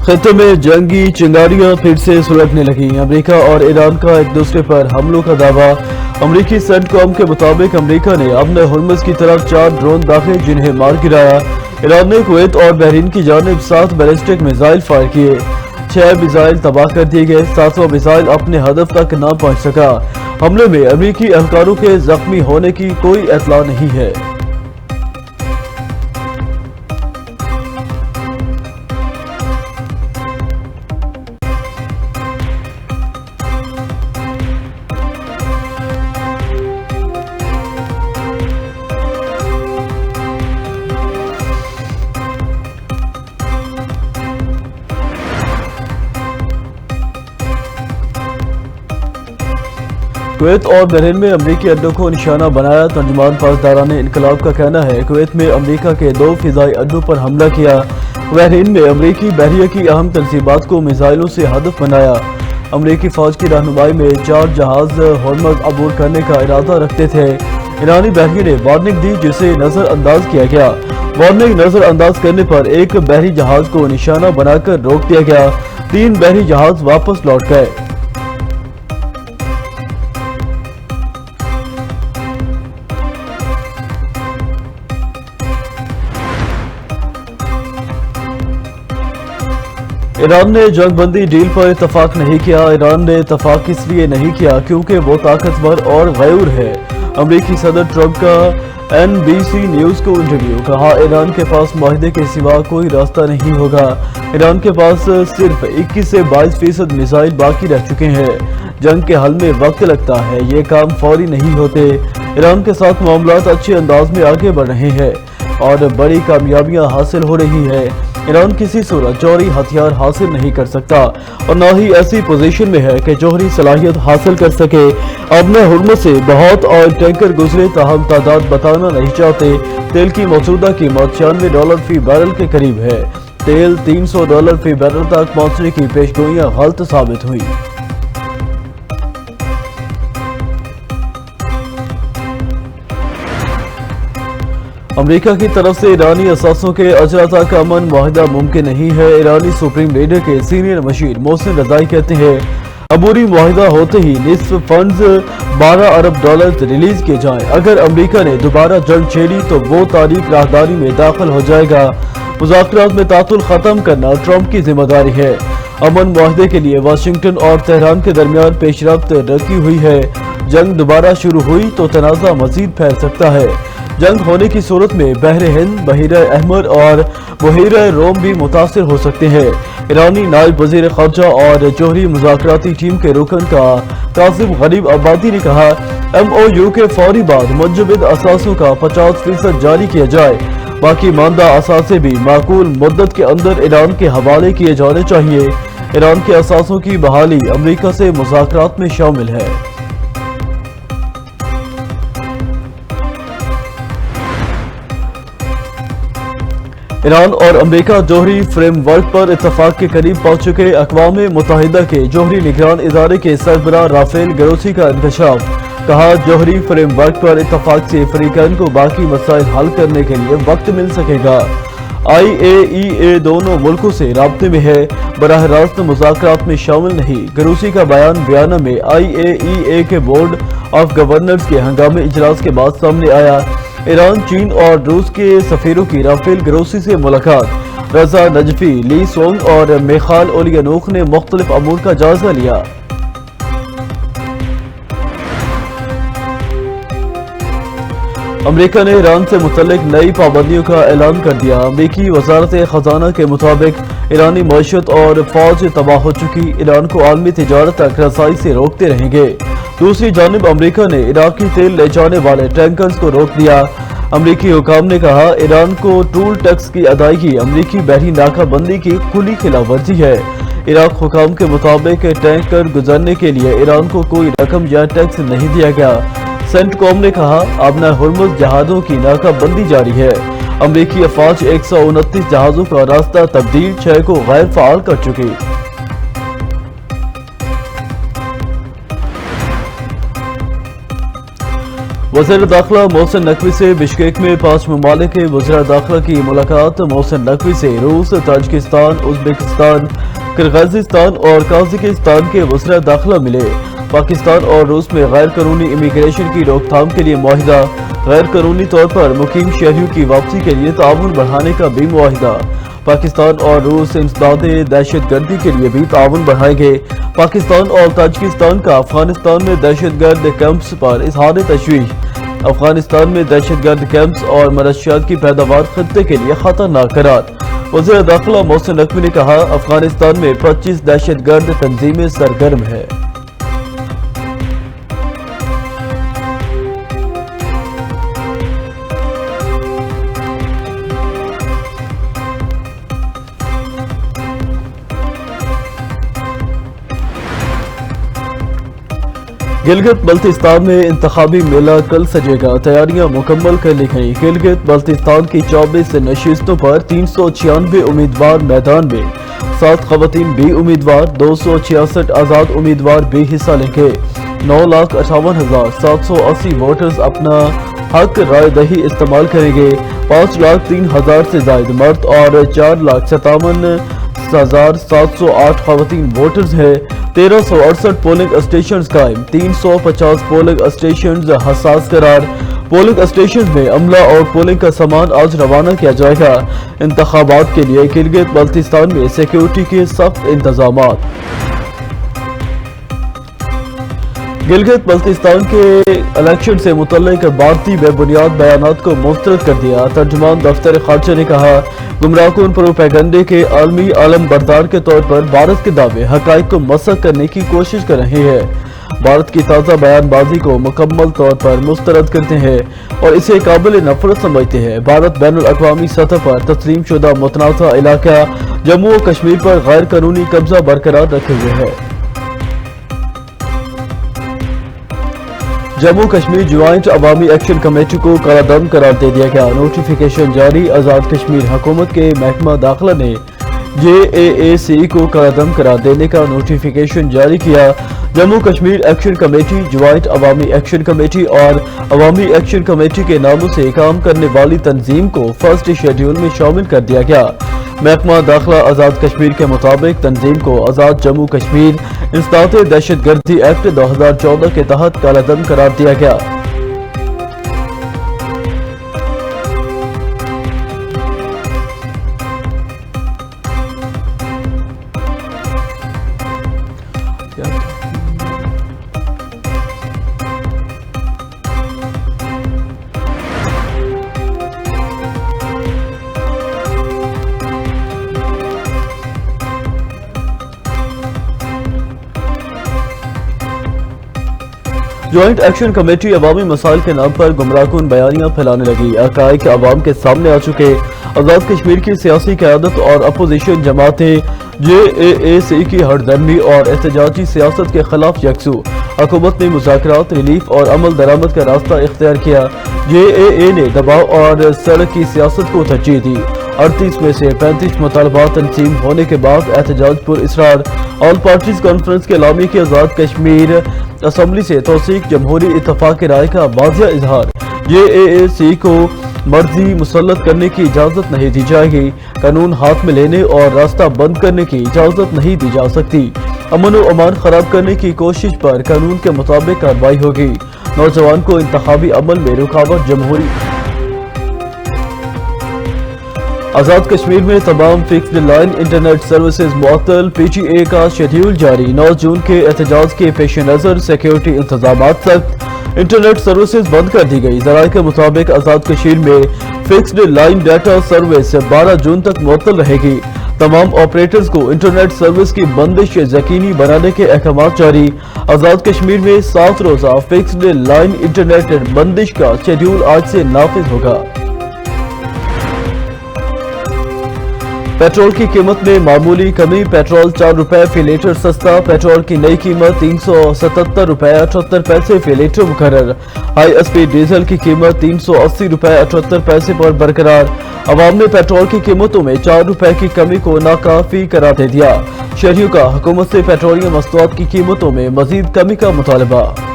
खत्ते में जंगी चिंगारियां फिर से सुलगने लगी। अमेरिका और ईरान का एक दूसरे पर हमलों का दावा। अमेरिकी सेंटकॉम के मुताबिक अमेरिका ने अपने हुर्मुज़ की तरफ 4 ड्रोन दागे जिन्हें मार गिराया। ईरान ने कुवैत और बहरीन की जानिब 7 बैलिस्टिक मिसाइल फायर किए। 6 मिसाइल तबाह कर दिए गए। 7वां मिसाइल अपने हदफ तक न पहुंच सका। हमले में अमेरिकी एहलकारों के जख्मी होने की कोई इत्तला नहीं है। कुवैत और बहरीन में अमरीकी अड्डों को निशाना बनाया। तर्जुमान पासदारान इनकलाब का कहना है कुवैत में अमरीका के 2 फिजाई अड्डों पर हमला किया। बहरीन में अमरीकी बहरिया की अहम तनसीबात को मिसाइलों से हदफ बनाया। अमरीकी फौज की रहनुमाई में 4 जहाज हुर्मुज़ अबूर करने का इरादा रखते थे। ईरानी बहरिया ने वार्निंग दी जिसे नजरअंदाज किया गया। वार्निंग नजरअंदाज करने पर एक बहरी जहाज को निशाना बनाकर रोक दिया गया। 3 बहरी जहाज वापस लौट गए। ईरान ने जंगबंदी डील पर इत्तफाक नहीं किया। ईरान ने इत्तफाक इसलिए नहीं किया क्योंकि वो ताकतवर और गयूर है। अमरीकी सदर ट्रंप का NBC न्यूज को इंटरव्यू। कहा ईरान के पास मुआहदे के सिवा कोई रास्ता नहीं होगा। ईरान के पास सिर्फ 21 से 22% मिसाइल बाकी रह चुके हैं। जंग के हल में वक्त लगता है, ये काम फौरी नहीं होते। ईरान के साथ मामलात अच्छे अंदाज में आगे बढ़ रहे हैं और बड़ी कामयाबियां हासिल हो रही है। ईरान किसी सूरत जौहरी हथियार हासिल नहीं कर सकता और न ही ऐसी पोजीशन में है कि जौहरी सलाहियत हासिल कर सके। अपने हुर्मुज़ से बहुत ऑयल टैंकर गुजरे, ताहम तादाद बताना नहीं चाहते। तेल की मौजूदा कीमत $96 फी बैरल के करीब है। तेल $300 फी बैरल तक पहुंचने की पेशगोइयां गलत साबित हुई। अमेरिका की तरफ से ईरानी असासों के अजराता का अमन मुआहदा मुमकिन नहीं है। ईरानी सुप्रीम लीडर के सीनियर मशीर मोहसिन रज़ाई कहते हैं अबूरी मुआहदा होते ही निस्फ फंड्स $12 अरब रिलीज किए जाएं। अगर अमेरिका ने दोबारा जंग छेड़ी तो वो तारीख राहदारी में दाखिल हो जाएगा। मुज़ाकरात में तातुल खत्म करना ट्रंप की जिम्मेदारी है। अमन मुआहदे के लिए वाशिंगटन और तेहरान के दरमियान पेशरफ्त रखी हुई है। जंग दोबारा शुरू हुई तो तनाज़ा मजीद फैल सकता है। जंग होने की सूरत में बहर हिंद, बहीरा अहमर और बहीरा रोम भी मुतासिर हो सकते हैं। ईरानी नायब वजीर ख़ारजा और जौहरी मुज़ाकराती टीम के रुकन का कासिम गरीब आबादी ने कहा MOU के फौरी बाद मुंजमद असासों का 50% जारी किया जाए। बाकी मानदा असासे भी माकूल मुद्दत के अंदर ईरान के हवाले किए जाने चाहिए। ईरान के असासों की बहाली अमरीका से मुज़ाकरात में शामिल है। ईरान और अमेरिका जौहरी फ्रेमवर्क पर इत्तफाक के करीब पहुंच चुके। अक़वाम मुत्तहिदा के जौहरी निगरान इदारे के सरबराह राफेल ग्रोसी का इंकशाफ। कहा जौहरी फ्रेमवर्क पर इत्तफाक से फरीकैन को बाकी मसाइल हल करने के लिए वक्त मिल सकेगा। IAEA दोनों मुल्कों से राब्ते में है, बराह रास्त मुज़ाकरात में शामिल नहीं। ग्रोसी का बयान में IAEA के बोर्ड ऑफ गवर्नर्स के हंगामी इजलास के बाद सामने आया। ईरान, चीन और रूस के सफीरों की राफेल ग्रोसी से मुलाकात। रजा नजफी, ली सोंग और मेखाल ओलियानोक ने मुख्तलिफ अमूर का जायजा लिया। अमेरिका ने ईरान से मुतल्लिक नई पाबंदियों का ऐलान कर दिया। अमेरिकी वजारत खजाना के मुताबिक ईरानी मईशत और फौज तबाह हो चुकी। ईरान को आलमी तिजारत तक रसाई से रोकते रहेंगे। दूसरी जानिब अमेरिका ने इराकी तेल ले जाने वाले टैंकर्स को रोक दिया। अमेरिकी हुकाम ने कहा ईरान को टूल टैक्स की अदायगी अमेरिकी बहरी नाकाबंदी की खुली खिलाफवर्जी है। इराक हुकाम के मुताबिक टैंकर गुजरने के लिए ईरान को कोई रकम या टैक्स नहीं दिया गया। सेंटकॉम ने कहा अपना हुर्मुज़ जहाज़ों की नाकाबंदी जारी है। अमेरिकी अफवाज 129 जहाज़ों का रास्ता तब्दील, 6 को गैर फाल कर चुकी। वज़ीर दाखिला मोहसिन नकवी से बिश्केक में 5 ममालिक के वज़ीर दाखिला की मुलाकात। मोहसिन नकवी से रूस, ताजिकिस्तान, उज़्बेकिस्तान, किर्गिज़स्तान और कजाकिस्तान के वज़ीर दाखिला मिले। पाकिस्तान और रूस में गैर कानूनी इमिग्रेशन की रोकथाम के लिए मुआहिदा। गैर कानूनी तौर पर मुकीम शहरियों की वापसी के लिए ताउन बढ़ाने का भी मुआहिदा। पाकिस्तान और रूस इंसदाद दहशत गर्दी के लिए भी ताउन बढ़ाएंगे। पाकिस्तान और ताजिकिस्तान का अफगानिस्तान में दहशत गर्द कैंप्स पर इजहार तशवीश। अफगानिस्तान में दहशत गर्द कैंप्स और मनशियात की पैदावार खत्ते के लिए खतरनाक करार। वज़ीर दाखिला मोहसिन नकवी ने कहा, अफगानिस्तान में 25 दहशत गर्द तंजीमें सरगर्म है। गिलगित बल्तिस्तान में इंतखाबी मेला कल सजेगा, तैयारियां मुकम्मल कर ली गई। गिलगित बल्तिस्तान की 24 नशिस्तों पर 396 उम्मीदवार मैदान में, 7 खवातीन भी उम्मीदवार, 266 आज़ाद उम्मीदवार भी हिस्सा लेंगे। 9,58,780 वोटर्स अपना हक राय दही इस्तेमाल करेंगे। 5,03,000 से जायद मर्द और 4,57,708 खवातीन वोटर्स हैं। 1368 पोलिंग स्टेशन कायम, 350 पोलिंग स्टेशन हसास करार। पोलिंग स्टेशन में अमला और पोलिंग का सामान आज रवाना किया जाएगा। इंतखाबात के लिए गिलगित बल्तिस्तान में सिक्योरिटी के सख्त इंतजामात। गिलगित बल्तिस्तान के इलेक्शन से मुतल्लिक भारतीय बेबुनियाद बयानात को मुस्तरद कर दिया। तर्जुमान दफ्तर खारजा ने कहा, गुमराहकुन प्रोपेगंडे के आलमी आलम बरदार के तौर पर भारत के दावे हकाइक को मसख करने की कोशिश कर रहे हैं। भारत की ताज़ा बयानबाजी को मुकम्मल तौर पर मुस्तरद करते हैं और इसे काबिल नफरत समझते हैं। भारत बैनुल अक़वामी सतह पर तस्लीम शुदा मुतनाज़ा इलाका जम्मू और कश्मीर पर गैर कानूनी कब्जा बरकरार रखे हुए है। Jammu Kashmir joint Awami action committee को कालादम करार दे दिया गया। नोटिफिकेशन जारी। आज़ाद कश्मीर हुकूमत के महकमा दाखिला ने JAAC को कालादम करार देने का नोटिफिकेशन जारी किया। Jammu Kashmir action committee, joint Awami action committee और अवामी एक्शन कमेटी के नामों से काम करने वाली तंजीम को फर्स्ट शेड्यूल में शामिल कर दिया गया। महकमा दाखिला आज़ाद कश्मीर के मुताबिक तंजीम को आज़ाद जम्मू कश्मीर इंसदाद दहशत गर्दी एक्ट 2014 के तहत कालादम करार दिया गया। ज्वाइंट एक्शन कमेटी अवामी मसाइल के नाम पर गुमराहकुन बयानियां फैलाने लगी। हक़ाइक़ अवाम के सामने आ चुके। आज़ाद कश्मीर की सियासी क़यादत और अपोजिशन जमातें JAAC की हरदर्मी और एहतजाजी सियासत के खिलाफ यकसू। हुकूमत ने मुज़ाकरात, रिलीफ और अमल दरामद का रास्ता इख्तियार किया। JAA ने दबाव और सड़क की सियासत को तरजीह दी। 38 में से 35 मुतालबात तनसीम होने के बाद एहतजाज पर इसरार। ऑल पार्टीज कॉन्फ्रेंस के अलामी की आज़ाद कश्मीर असम्बली से तौसीक जमहूरी इत्तफाक की राय का वाज़िह इजहार। JAAC को मर्जी मुसल्लत करने की इजाज़त नहीं दी जाएगी। कानून हाथ में लेने और रास्ता बंद करने की इजाज़त नहीं दी जा सकती। अमन व अमान खराब करने की कोशिश पर कानून के मुताबिक कार्रवाई होगी। नौजवान को इंतखाबी अमल में रुकावट। जमहूरी आज़ाद कश्मीर में तमाम फिक्स्ड लाइन इंटरनेट सर्विसेज मुअत्तल। PTA का शेड्यूल जारी। 9 जून के एहतजाज के पेश नज़र सिक्योरिटी इंतजामात सख्त। इंटरनेट सर्विसेज बंद कर दी गई। ज़राए के मुताबिक आज़ाद कश्मीर में फिक्स्ड लाइन डाटा सर्विस 12 जून तक मुअत्तल रहेगी। तमाम ऑपरेटर्स को इंटरनेट सर्विस की बंदिश यकीनी बनाने के अहकाम जारी। आज़ाद कश्मीर में 7 रोज़ा फिक्स्ड लाइन इंटरनेट बंदिश का शेड्यूल आज से नाफिज होगा। पेट्रोल की कीमत में मामूली कमी। पेट्रोल 4 रुपए फी लीटर सस्ता। पेट्रोल की नई कीमत 377 रुपए 78 पैसे फी लीटर मुकर्रर। हाई स्पीड डीजल की कीमत 380 रुपए 78 पैसे पर बरकरार। अवाम ने पेट्रोल की कीमतों में 4 रुपए की कमी को नाकाफी करार दे दिया। शहरियों का हुकूमत से पेट्रोलियम मस्तूआत की कीमतों में मजीद कमी का मुतालबा।